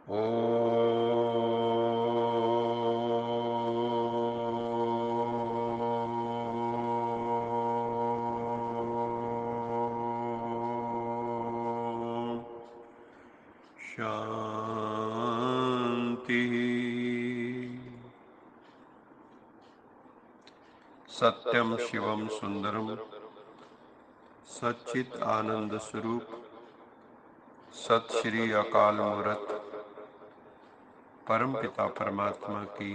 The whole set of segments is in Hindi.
शांति। सत्यम शिवम सुंदरम सच्चित आनंद स्वरूप सत श्री अकाल मूर्त परम पिता परमात्मा की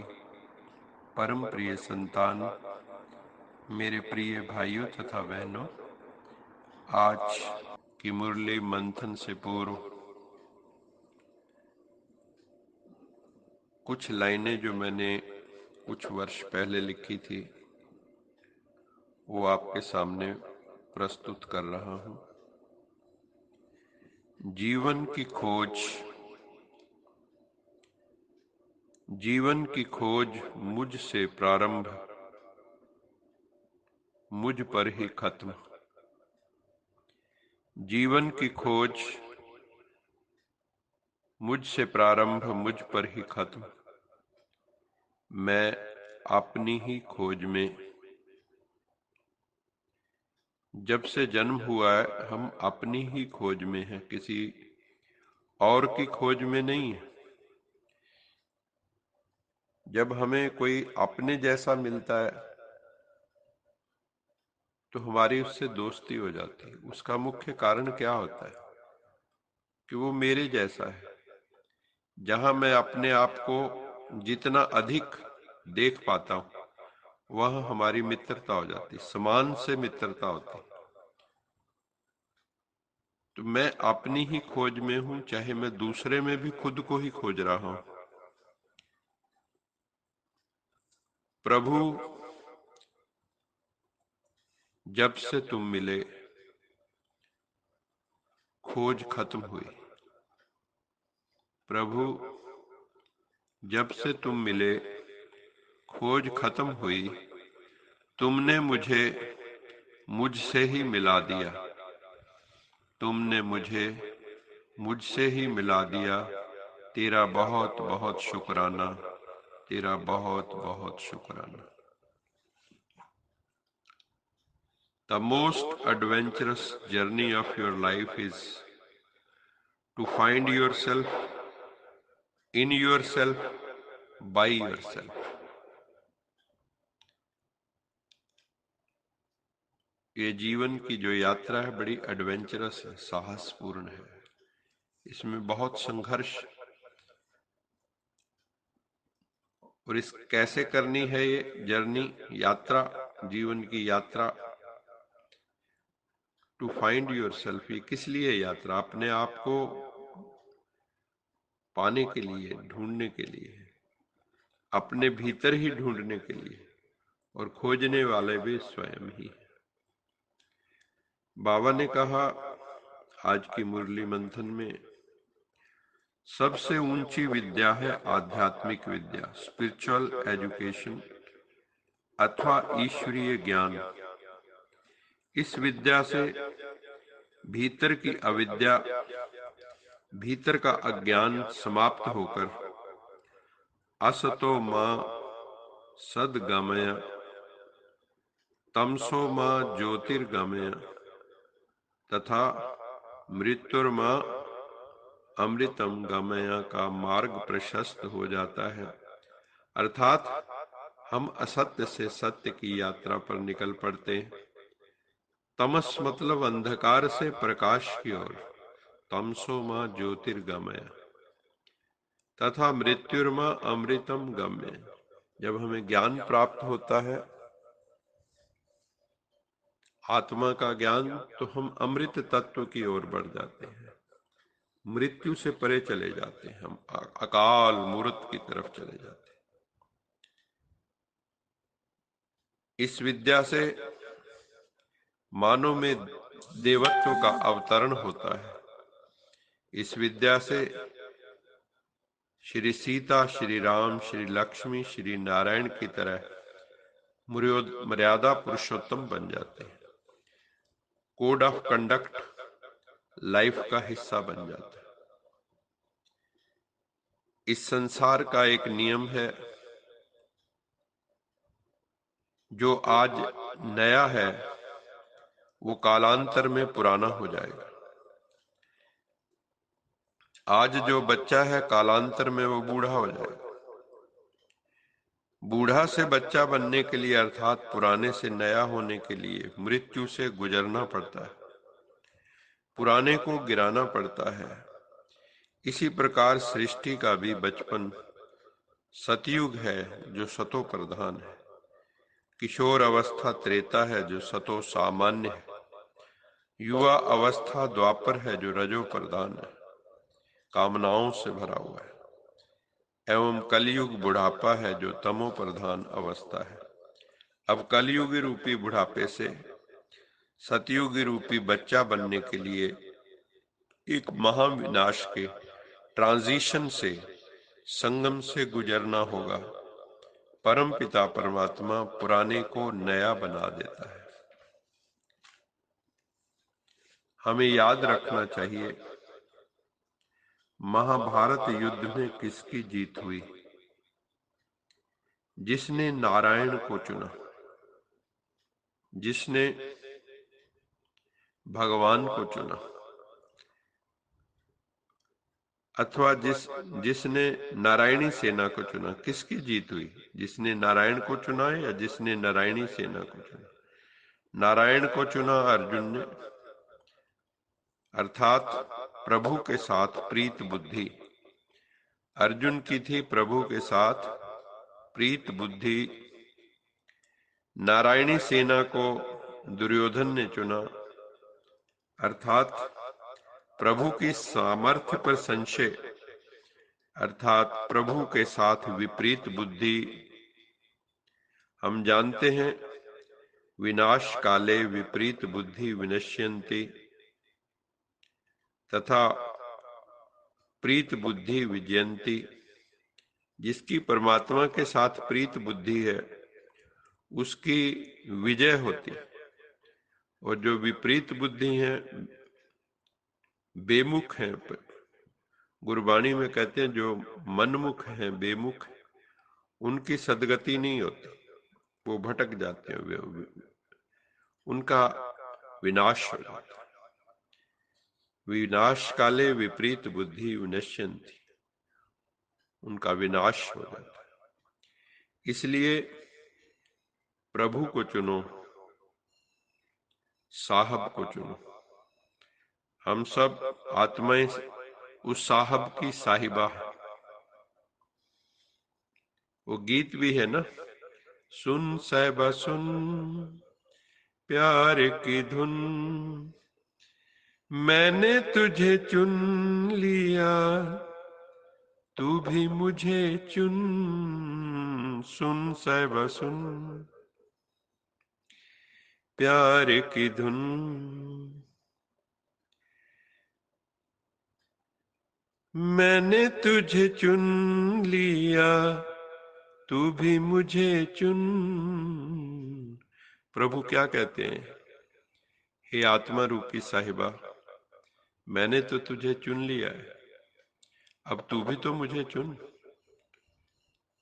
परम प्रिय संतान, मेरे प्रिय भाइयों तथा बहनों, आज की मुरली मंथन से पूर्व कुछ लाइनें जो मैंने कुछ वर्ष पहले लिखी थी वो आपके सामने प्रस्तुत कर रहा हूं। जीवन की खोज मुझ से प्रारंभ, मुझ पर ही खत्म। जीवन की खोज मुझसे प्रारंभ, मुझ पर ही खत्म। मैं अपनी ही खोज में। जब से जन्म हुआ है हम अपनी ही खोज में हैं, किसी और की खोज में नहीं है। जब हमें कोई अपने जैसा मिलता है तो हमारी उससे दोस्ती हो जाती है। उसका मुख्य कारण क्या होता है कि वो मेरे जैसा है। जहां मैं अपने आप को जितना अधिक देख पाता हूं वहां हमारी मित्रता हो जाती, समान से मित्रता होती। तो मैं अपनी ही खोज में हूं, चाहे मैं दूसरे में भी खुद को ही खोज रहा हूं। प्रभु जब से तुम मिले खोज खत्म हुई। प्रभु जब से तुम मिले खोज खत्म हुई। तुमने मुझे मुझसे ही मिला दिया। तुमने मुझे मुझसे ही मिला दिया। तेरा बहुत बहुत शुक्राना, तेरा बहुत बहुत शुक्राना। The most adventurous journey of your life is to find yourself in yourself by yourself. ये जीवन की जो यात्रा है बड़ी एडवेंचरस है, साहसपूर्ण है। इसमें बहुत संघर्ष, और इस कैसे करनी है ये जर्नी, यात्रा, जीवन की यात्रा। टू फाइंड योरसेल्फ, ये किस लिए यात्रा? अपने आप को पाने के लिए, ढूंढने के लिए, अपने भीतर ही ढूंढने के लिए, और खोजने वाले भी स्वयं ही। बाबा ने कहा आज की मुरली मंथन में, सबसे ऊंची विद्या है आध्यात्मिक विद्या, स्पिरिचुअल एजुकेशन अथवा ईश्वरीय ज्ञान। इस विद्या से भीतर की अविद्या, भीतर का अज्ञान समाप्त होकर असतो मां सद्गमय तमसो मां ज्योतिर्गमय तथा मृत्युर्मां अमृतम गमय का मार्ग प्रशस्त हो जाता है। अर्थात हम असत्य से सत्य की यात्रा पर निकल पड़ते हैं। तमस मतलब अंधकार से प्रकाश की ओर, तमसो मां ज्योतिर्गमय तथा मृत्युर्मा अमृतम गम्य। जब हमें ज्ञान प्राप्त होता है, आत्मा का ज्ञान, तो हम अमृत तत्व की ओर बढ़ जाते हैं, मृत्यु से परे चले जाते हैं, हम अकाल मूर्त की तरफ चले जाते हैं। इस विद्या से मानव में देवत्व का अवतरण होता है। इस विद्या से श्री सीता, श्री राम, श्री लक्ष्मी, श्री नारायण की तरह मर्यादा पुरुषोत्तम बन जाते हैं। कोड ऑफ कंडक्ट लाइफ का हिस्सा बन जाता है। इस संसार का एक नियम है, जो आज नया है वो कालांतर में पुराना हो जाएगा। आज जो बच्चा है कालांतर में वो बूढ़ा हो जाएगा। बूढ़ा से बच्चा बनने के लिए अर्थात पुराने से नया होने के लिए मृत्यु से गुजरना पड़ता है, पुराने को गिराना पड़ता है। इसी प्रकार सृष्टि का भी बचपन सतयुग है जो सतो प्रधान है, किशोर अवस्था त्रेता है जो सतो सामान्य है, युवा अवस्था द्वापर है जो रजो प्रधान है, कामनाओं से भरा हुआ है, एवं कलयुग बुढ़ापा है जो तमो प्रधान अवस्था है। अब कलयुगी रूपी बुढ़ापे से सतयुगी रूपी बच्चा बनने के लिए एक महाविनाश के ट्रांजिशन से, संगम से गुजरना होगा। परम पिता परमात्मा पुराने को नया बना देता है। हमें याद रखना चाहिए, महाभारत युद्ध में किसकी जीत हुई? जिसने नारायण को चुना, जिसने भगवान को चुना, अथवा जिसने नारायणी सेना को चुना, किसकी जीत हुई? जिसने नारायण को चुना या जिसने नारायणी सेना को चुना? नारायण को चुना अर्जुन ने, अर्थात प्रभु के साथ प्रीत बुद्धि अर्जुन की थी, प्रभु के साथ प्रीत बुद्धि। नारायणी सेना को दुर्योधन ने चुना, अर्थात प्रभु की सामर्थ्य पर संशय, अर्थात प्रभु के साथ विपरीत बुद्धि। हम जानते हैं, विनाश काले विपरीत बुद्धि विनश्यन्ति तथा प्रीत बुद्धि विजयन्ति। जिसकी परमात्मा के साथ प्रीत बुद्धि है उसकी विजय होती है, और जो विपरीत बुद्धि है, बेमुख है, गुरबाणी में कहते हैं जो मनमुख है, बेमुख है, उनकी सदगति नहीं होती, वो भटक जाते हैं, उनका विनाश हो जाता है। विनाश काले विपरीत बुद्धि विनश्यन्ति, उनका विनाश हो जाता है। इसलिए प्रभु को चुनो, साहब को चुनो। हम सब आत्माएं उस साहब की साहिबा है। वो गीत भी है ना, सुन साहिबा सुन प्यार की धुन, मैंने तुझे चुन लिया तू भी मुझे चुन, सुन साहिबा सुन प्यार की धुन। मैंने तुझे चुन लिया तू भी मुझे चुन। प्रभु क्या कहते हैं? हे आत्मा रूपी साहिबा, मैंने तो तुझे चुन लिया है, अब तू भी तो मुझे चुन।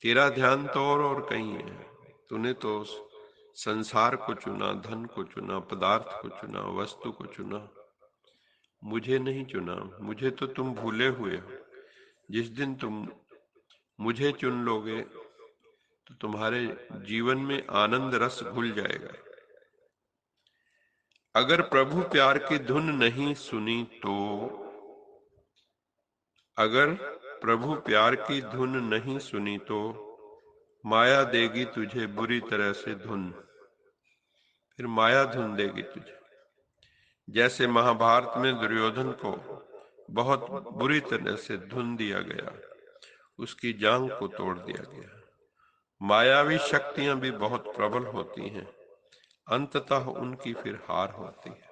तेरा ध्यान तो और कहीं है। तूने तो संसार को चुना, धन को चुना, पदार्थ को चुना, वस्तु को चुना, मुझे नहीं चुना। मुझे तो तुम भूले हुए हो। जिस दिन तुम मुझे चुन लोगे तो तुम्हारे जीवन में आनंद रस घुल जाएगा। अगर प्रभु प्यार की धुन नहीं सुनी तो, अगर प्रभु प्यार की धुन नहीं सुनी तो माया देगी तुझे बुरी तरह से धुन, फिर माया धुन देगी तुझे। जैसे महाभारत में दुर्योधन को बहुत बुरी तरह से धुन दिया गया, उसकी जांघ को तोड़ दिया गया। मायावी शक्तियां भी बहुत प्रबल होती हैं, अंततः उनकी फिर हार होती है।